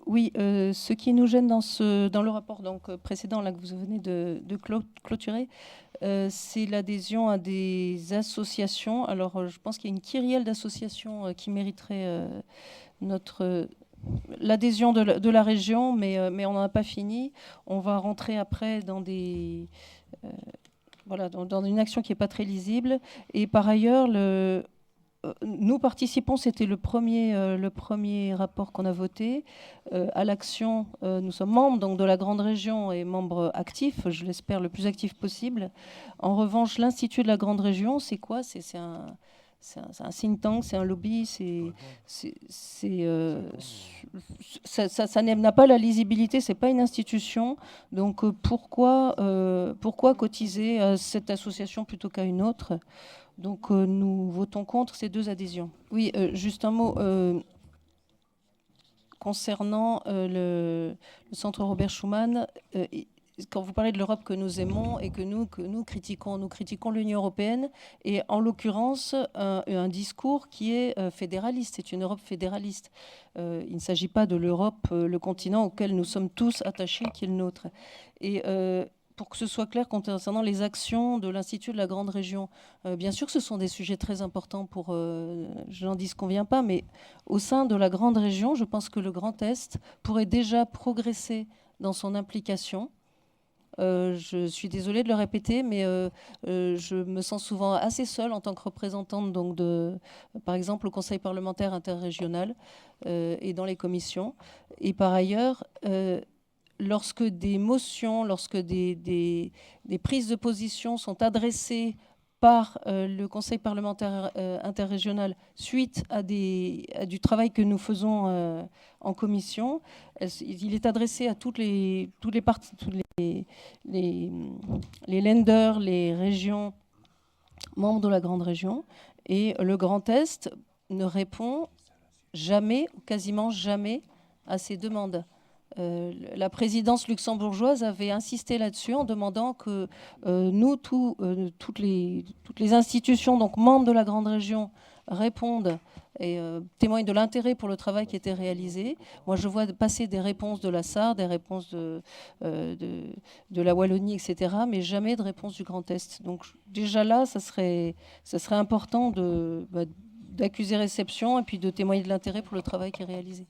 Oui, ce qui nous gêne dans le rapport précédent là, que vous venez de clôturer, c'est l'adhésion à des associations. Alors, je pense qu'il y a une kyrielle d'associations qui mériterait notre l'adhésion de la région, mais on n'en a pas fini. On va rentrer après dans euh, voilà, dans une action qui n'est pas très lisible. Et par ailleurs, nous participons, c'était le premier rapport qu'on a voté à l'action. Nous sommes membres donc, de la grande région et membres actifs, je l'espère le plus actif possible. En revanche, l'Institut de la grande région, c'est quoi? C'est un think tank, c'est un lobby, ça n'a pas la lisibilité, c'est pas une institution. Donc pourquoi cotiser à cette association plutôt qu'à une autre? Donc nous votons contre ces deux adhésions. Oui, juste un mot concernant le centre Robert Schuman. Quand vous parlez de l'Europe que nous aimons et que nous critiquons l'Union européenne et en l'occurrence un discours qui est fédéraliste. C'est une Europe fédéraliste. Il ne s'agit pas de l'Europe, le continent auquel nous sommes tous attachés, qui est le nôtre. Et pour que ce soit clair concernant les actions de l'Institut de la Grande Région. Bien sûr que ce sont des sujets très importants pour, je n'en disconviens pas, mais au sein de la Grande Région, je pense que le Grand Est pourrait déjà progresser dans son implication. Je suis désolée de le répéter, mais je me sens souvent assez seule en tant que représentante donc par exemple, au Conseil parlementaire interrégional et dans les commissions. Et par ailleurs, lorsque des motions, lorsque des prises de position sont adressées par le Conseil parlementaire interrégional suite à du travail que nous faisons en commission, il est adressé à toutes les parties, les lenders, les régions membres de la Grande Région. Et le Grand Est ne répond jamais, ou quasiment jamais, à ces demandes. La présidence luxembourgeoise avait insisté là-dessus en demandant que toutes les institutions, donc membres de la Grande Région, répondent et témoignent de l'intérêt pour le travail qui était réalisé. Moi, je vois passer des réponses de la Sarre, des réponses de la Wallonie, etc., mais jamais de réponse du Grand Est. Donc déjà là, ça serait important d'accuser réception et puis de témoigner de l'intérêt pour le travail qui est réalisé.